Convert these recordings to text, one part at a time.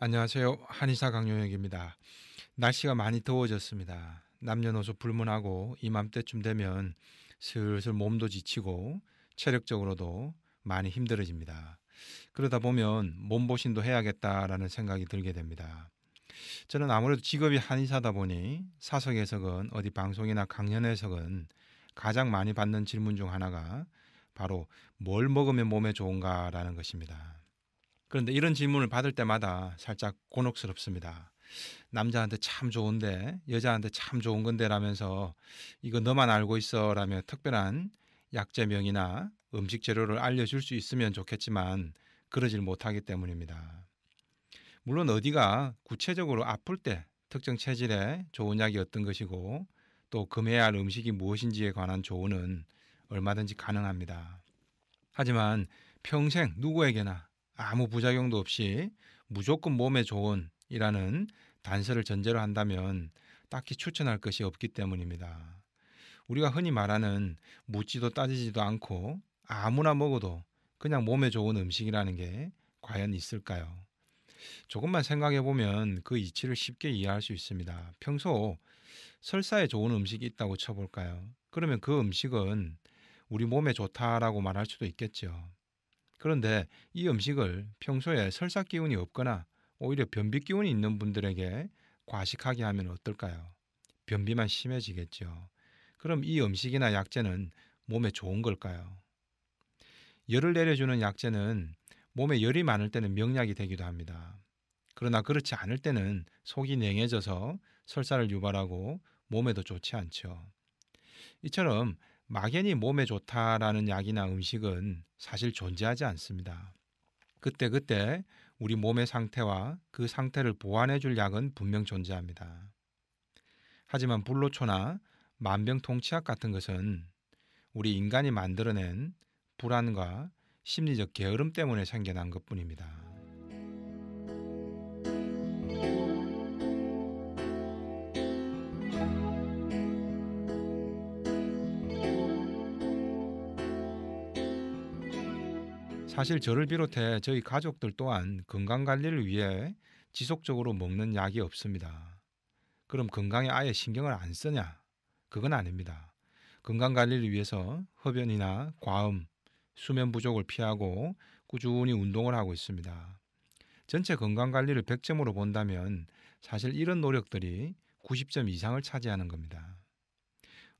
안녕하세요. 한의사 강용혁입니다. 날씨가 많이 더워졌습니다. 남녀노소 불문하고 이맘때쯤 되면 슬슬 몸도 지치고 체력적으로도 많이 힘들어집니다. 그러다 보면 몸보신도 해야겠다라는 생각이 들게 됩니다. 저는 아무래도 직업이 한의사다 보니 사석에서건 어디 방송이나 강연에서건 가장 많이 받는 질문 중 하나가 바로 뭘 먹으면 몸에 좋은가라는 것입니다. 그런데 이런 질문을 받을 때마다 살짝 곤혹스럽습니다. 남자한테 참 좋은데 여자한테 참 좋은 건데 라면서 이거 너만 알고 있어 라며 특별한 약재명이나 음식 재료를 알려줄 수 있으면 좋겠지만 그러질 못하기 때문입니다. 물론 어디가 구체적으로 아플 때 특정 체질에 좋은 약이 어떤 것이고 또 금해야 할 음식이 무엇인지에 관한 조언은 얼마든지 가능합니다. 하지만 평생 누구에게나 아무 부작용도 없이 무조건 몸에 좋은 이라는 단서를 전제로 한다면 딱히 추천할 것이 없기 때문입니다. 우리가 흔히 말하는 묻지도 따지지도 않고 아무나 먹어도 그냥 몸에 좋은 음식이라는 게 과연 있을까요? 조금만 생각해 보면 그 이치를 쉽게 이해할 수 있습니다. 평소 설사에 좋은 음식이 있다고 쳐볼까요? 그러면 그 음식은 우리 몸에 좋다라고 말할 수도 있겠죠. 그런데 이 음식을 평소에 설사 기운이 없거나 오히려 변비 기운이 있는 분들에게 과식하게 하면 어떨까요? 변비만 심해지겠죠. 그럼 이 음식이나 약재는 몸에 좋은 걸까요? 열을 내려주는 약재는 몸에 열이 많을 때는 명약이 되기도 합니다. 그러나 그렇지 않을 때는 속이 냉해져서 설사를 유발하고 몸에도 좋지 않죠. 이처럼 막연히 몸에 좋다라는 약이나 음식은 사실 존재하지 않습니다. 그때그때 우리 몸의 상태와 그 상태를 보완해 줄 약은 분명 존재합니다. 하지만 불로초나 만병통치약 같은 것은 우리 인간이 만들어낸 불안과 심리적 게으름 때문에 생겨난 것뿐입니다. 사실 저를 비롯해 저희 가족들 또한 건강관리를 위해 지속적으로 먹는 약이 없습니다. 그럼 건강에 아예 신경을 안 쓰냐? 그건 아닙니다. 건강관리를 위해서 흡연이나 과음, 수면 부족을 피하고 꾸준히 운동을 하고 있습니다. 전체 건강관리를 100점으로 본다면 사실 이런 노력들이 90점 이상을 차지하는 겁니다.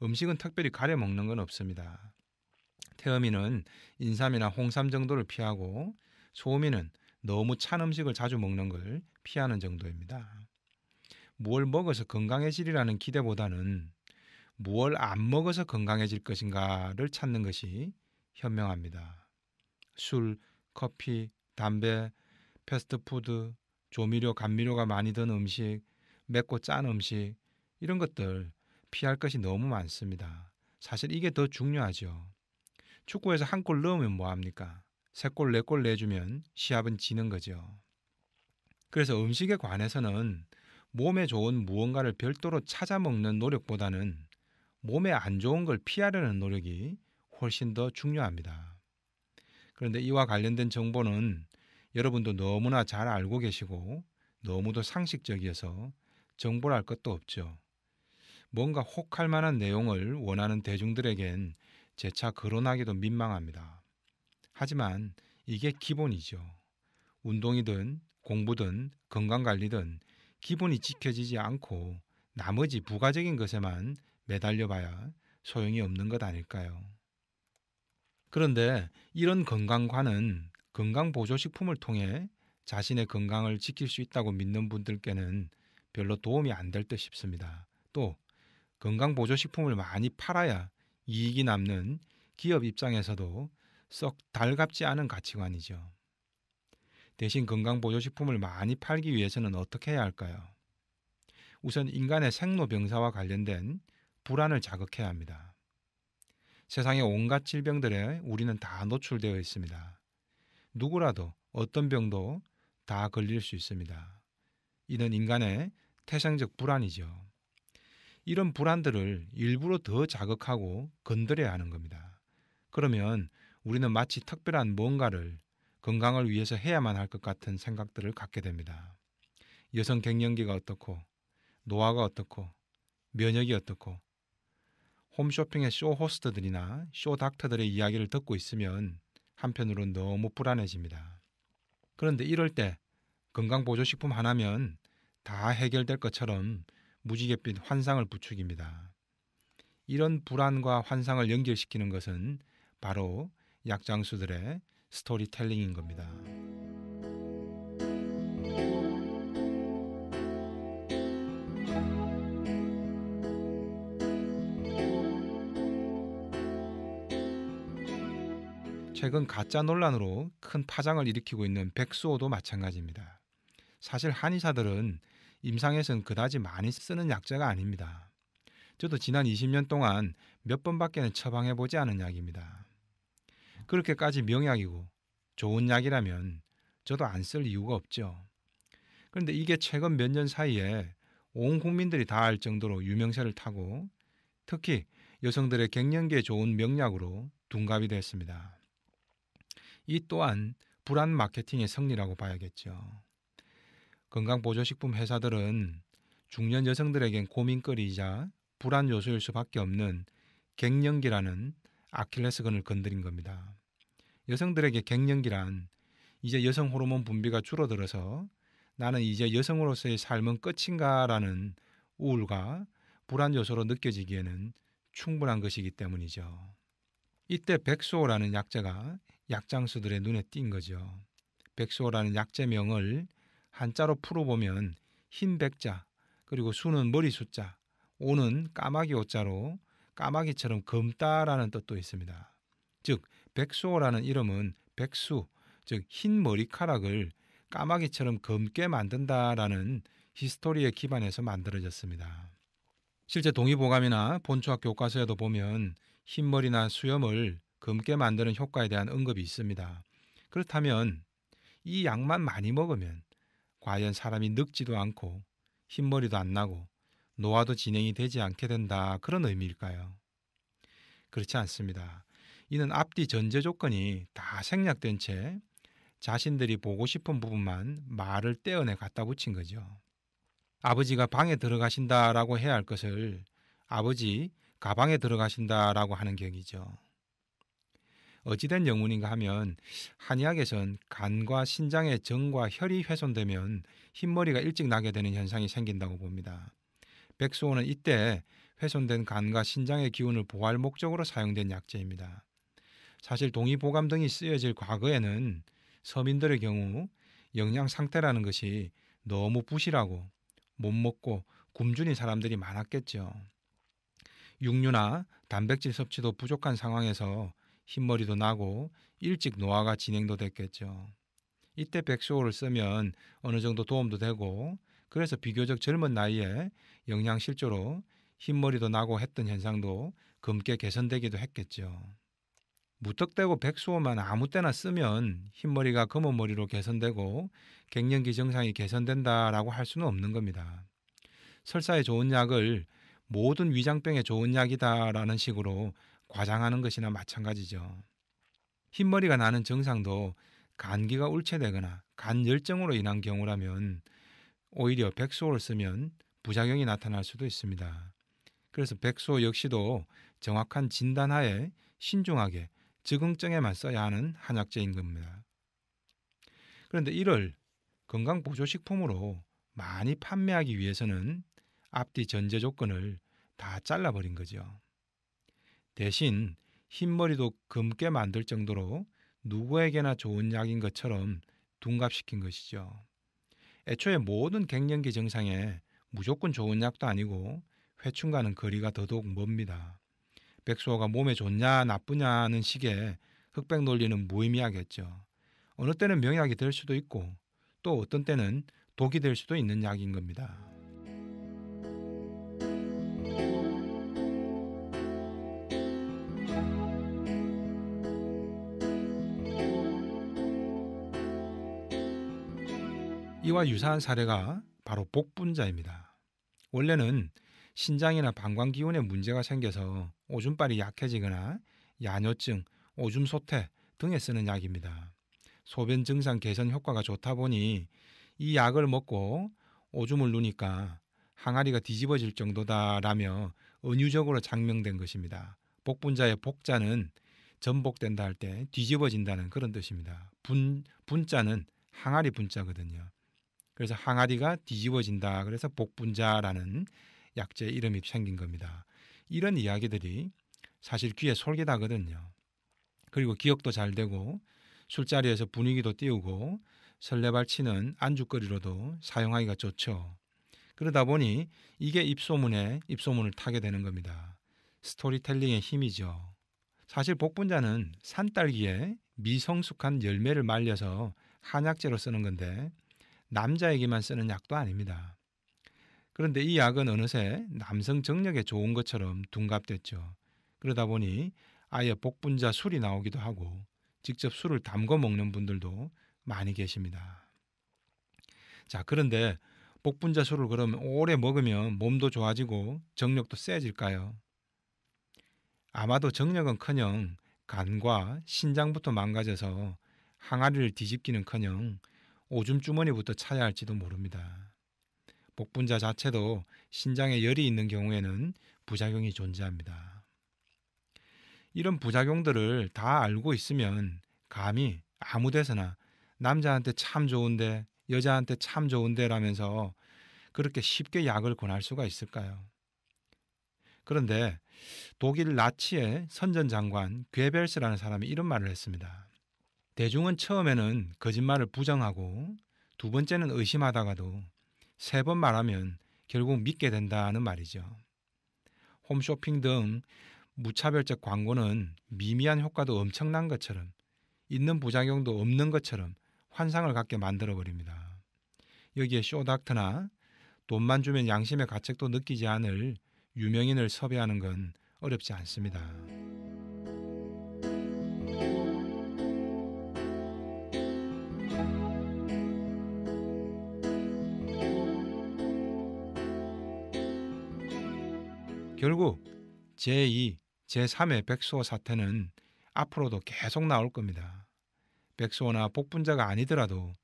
음식은 특별히 가려 먹는 건 없습니다. 태음인은 인삼이나 홍삼 정도를 피하고 소음인은 너무 찬 음식을 자주 먹는 걸 피하는 정도입니다. 무얼 먹어서 건강해지리라는 기대보다는 무얼 안 먹어서 건강해질 것인가를 찾는 것이 현명합니다. 술, 커피, 담배, 패스트푸드, 조미료, 감미료가 많이 든 음식, 맵고 짠 음식 이런 것들 피할 것이 너무 많습니다. 사실 이게 더 중요하죠. 축구에서 한 골 넣으면 뭐합니까? 세 골, 네 골 내주면 시합은 지는 거죠. 그래서 음식에 관해서는 몸에 좋은 무언가를 별도로 찾아 먹는 노력보다는 몸에 안 좋은 걸 피하려는 노력이 훨씬 더 중요합니다. 그런데 이와 관련된 정보는 여러분도 너무나 잘 알고 계시고 너무도 상식적이어서 정보랄 것도 없죠. 뭔가 혹할 만한 내용을 원하는 대중들에겐 재차 거론하기도 민망합니다. 하지만 이게 기본이죠. 운동이든 공부든 건강관리든 기본이 지켜지지 않고 나머지 부가적인 것에만 매달려봐야 소용이 없는 것 아닐까요? 그런데 이런 건강관은 건강보조식품을 통해 자신의 건강을 지킬 수 있다고 믿는 분들께는 별로 도움이 안 될 듯 싶습니다. 또 건강보조식품을 많이 팔아야 이익이 남는 기업 입장에서도 썩 달갑지 않은 가치관이죠. 대신 건강보조식품을 많이 팔기 위해서는 어떻게 해야 할까요? 우선 인간의 생로병사와 관련된 불안을 자극해야 합니다. 세상의 온갖 질병들에 우리는 다 노출되어 있습니다. 누구라도 어떤 병도 다 걸릴 수 있습니다. 이는 인간의 태생적 불안이죠. 이런 불안들을 일부러 더 자극하고 건드려야 하는 겁니다. 그러면 우리는 마치 특별한 뭔가를 건강을 위해서 해야만 할 것 같은 생각들을 갖게 됩니다. 여성 갱년기가 어떻고, 노화가 어떻고, 면역이 어떻고, 홈쇼핑의 쇼 호스트들이나 쇼 닥터들의 이야기를 듣고 있으면 한편으론 너무 불안해집니다. 그런데 이럴 때 건강보조식품 하나면 다 해결될 것처럼 무지갯빛 환상을 부추깁니다. 이런 불안과 환상을 연결시키는 것은 바로 약장수들의 스토리텔링인 겁니다. 최근 가짜 논란으로 큰 파장을 일으키고 있는 백수호도 마찬가지입니다. 사실 한의사들은 임상에선 그다지 많이 쓰는 약재가 아닙니다. 저도 지난 20년 동안 몇 번밖에는 처방해보지 않은 약입니다. 그렇게까지 명약이고 좋은 약이라면 저도 안 쓸 이유가 없죠. 그런데 이게 최근 몇 년 사이에 온 국민들이 다 알 정도로 유명세를 타고 특히 여성들의 갱년기에 좋은 명약으로 둔갑이 됐습니다. 이 또한 불안 마케팅의 승리라고 봐야겠죠. 건강보조식품 회사들은 중년 여성들에겐 고민거리이자 불안 요소일 수밖에 없는 갱년기라는 아킬레스건을 건드린 겁니다. 여성들에게 갱년기란 이제 여성 호르몬 분비가 줄어들어서 나는 이제 여성으로서의 삶은 끝인가라는 우울과 불안 요소로 느껴지기에는 충분한 것이기 때문이죠. 이때 백수호라는 약재가 약장수들의 눈에 띈 거죠. 백수호라는 약재명을 한자로 풀어보면 흰 백자, 그리고 수는 머리 숫자, 오는 까마귀 오자로 까마귀처럼 검다라는 뜻도 있습니다. 즉 백수호라는 이름은 백수, 즉 흰 머리카락을 까마귀처럼 검게 만든다라는 히스토리에 기반해서 만들어졌습니다. 실제 동의보감이나 본초학 교과서에도 보면 흰머리나 수염을 검게 만드는 효과에 대한 언급이 있습니다. 그렇다면 이 약만 많이 먹으면 과연 사람이 늙지도 않고 흰머리도 안 나고 노화도 진행이 되지 않게 된다, 그런 의미일까요? 그렇지 않습니다. 이는 앞뒤 전제 조건이 다 생략된 채 자신들이 보고 싶은 부분만 말을 떼어내 갖다 붙인 거죠. 아버지가 방에 들어가신다라고 해야 할 것을 아버지 가방에 들어가신다라고 하는 격이죠. 어찌된 영문인가 하면 한의학에선 간과 신장의 정과 혈이 훼손되면 흰머리가 일찍 나게 되는 현상이 생긴다고 봅니다. 백수호는 이때 훼손된 간과 신장의 기운을 보호할 목적으로 사용된 약재입니다. 사실 동의보감 등이 쓰여질 과거에는 서민들의 경우 영양 상태라는 것이 너무 부실하고 못 먹고 굶주린 사람들이 많았겠죠. 육류나 단백질 섭취도 부족한 상황에서 흰머리도 나고 일찍 노화가 진행도 됐겠죠. 이때 백수호를 쓰면 어느 정도 도움도 되고, 그래서 비교적 젊은 나이에 영양실조로 흰머리도 나고 했던 현상도 검게 개선되기도 했겠죠. 무턱대고 백수호만 아무 때나 쓰면 흰머리가 검은 머리로 개선되고 갱년기 증상이 개선된다라고 할 수는 없는 겁니다. 설사에 좋은 약을 모든 위장병에 좋은 약이다라는 식으로 과장하는 것이나 마찬가지죠. 흰머리가 나는 증상도 간기가 울체되거나 간열증으로 인한 경우라면 오히려 백수호를 쓰면 부작용이 나타날 수도 있습니다. 그래서 백수호 역시도 정확한 진단하에 신중하게 적응증에만 써야 하는 한약재인 겁니다. 그런데 이를 건강보조식품으로 많이 판매하기 위해서는 앞뒤 전제 조건을 다 잘라버린 거죠. 대신 흰머리도 검게 만들 정도로 누구에게나 좋은 약인 것처럼 둔갑시킨 것이죠. 애초에 모든 갱년기 증상에 무조건 좋은 약도 아니고 회춘과는 거리가 더더욱 멉니다. 백수호가 몸에 좋냐 나쁘냐는 식의 흑백 논리는 무의미하겠죠. 어느 때는 명약이 될 수도 있고 또 어떤 때는 독이 될 수도 있는 약인 겁니다. 이와 유사한 사례가 바로 복분자입니다. 원래는 신장이나 방광 기운에 문제가 생겨서 오줌빨이 약해지거나 야뇨증, 오줌 소태 등에 쓰는 약입니다. 소변 증상 개선 효과가 좋다 보니 이 약을 먹고 오줌을 누니까 항아리가 뒤집어질 정도다라며 은유적으로 장명된 것입니다. 복분자의 복자는 전복된다 할 때 뒤집어진다는 그런 뜻입니다. 분자는 항아리 분자거든요. 그래서 항아리가 뒤집어진다. 그래서 복분자라는 약재 이름이 생긴 겁니다. 이런 이야기들이 사실 귀에 솔깃하거든요. 그리고 기억도 잘 되고 술자리에서 분위기도 띄우고 설레발치는 안주거리로도 사용하기가 좋죠. 그러다 보니 이게 입소문을 타게 되는 겁니다. 스토리텔링의 힘이죠. 사실 복분자는 산딸기에 미성숙한 열매를 말려서 한약재로 쓰는 건데 남자에게만 쓰는 약도 아닙니다. 그런데 이 약은 어느새 남성 정력에 좋은 것처럼 둔갑됐죠. 그러다 보니 아예 복분자 술이 나오기도 하고 직접 술을 담궈 먹는 분들도 많이 계십니다. 자, 그런데 복분자 술을 그러면 오래 먹으면 몸도 좋아지고 정력도 세질까요? 아마도 정력은커녕 간과 신장부터 망가져서 항아리를 뒤집기는커녕 오줌 주머니부터 차야 할지도 모릅니다. 복분자 자체도 신장에 열이 있는 경우에는 부작용이 존재합니다. 이런 부작용들을 다 알고 있으면 감히 아무 데서나 남자한테 참 좋은데 여자한테 참 좋은데 라면서 그렇게 쉽게 약을 권할 수가 있을까요? 그런데 독일 나치의 선전장관 괴벨스라는 사람이 이런 말을 했습니다. 대중은 처음에는 거짓말을 부정하고 두 번째는 의심하다가도 세 번 말하면 결국 믿게 된다는 말이죠. 홈쇼핑 등 무차별적 광고는 미미한 효과도 엄청난 것처럼 있는 부작용도 없는 것처럼 환상을 갖게 만들어버립니다. 여기에 쇼닥터나 돈만 주면 양심의 가책도 느끼지 않을 유명인을 섭외하는 건 어렵지 않습니다. 결국 제2, 제3의 백수호 사태는 앞으로도 계속 나올 겁니다. 백수호나 복분자가 아니더라도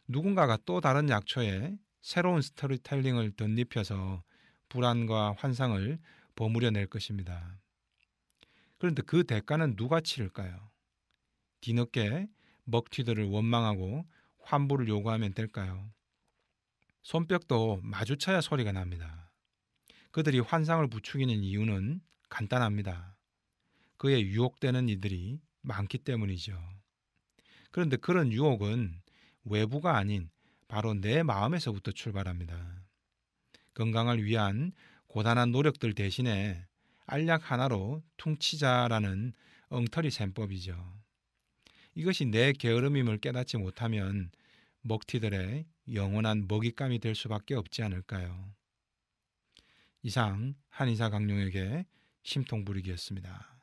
누군가가 또 다른 약초에 새로운 스토리텔링을 덧입혀서 불안과 환상을 버무려 낼 것입니다. 그런데 그 대가는 누가 치를까요? 뒤늦게 먹튀들을 원망하고 환불을 요구하면 될까요? 손뼉도 마주쳐야 소리가 납니다. 그들이 환상을 부추기는 이유는 간단합니다. 그에 유혹되는 이들이 많기 때문이죠. 그런데 그런 유혹은 외부가 아닌 바로 내 마음에서부터 출발합니다. 건강을 위한 고단한 노력들 대신에 알약 하나로 퉁치자라는 엉터리 셈법이죠. 이것이 내 게으름임을 깨닫지 못하면 먹튀들의 영원한 먹잇감이 될 수밖에 없지 않을까요? 이상 한의사 강용에게 심통부리기였습니다.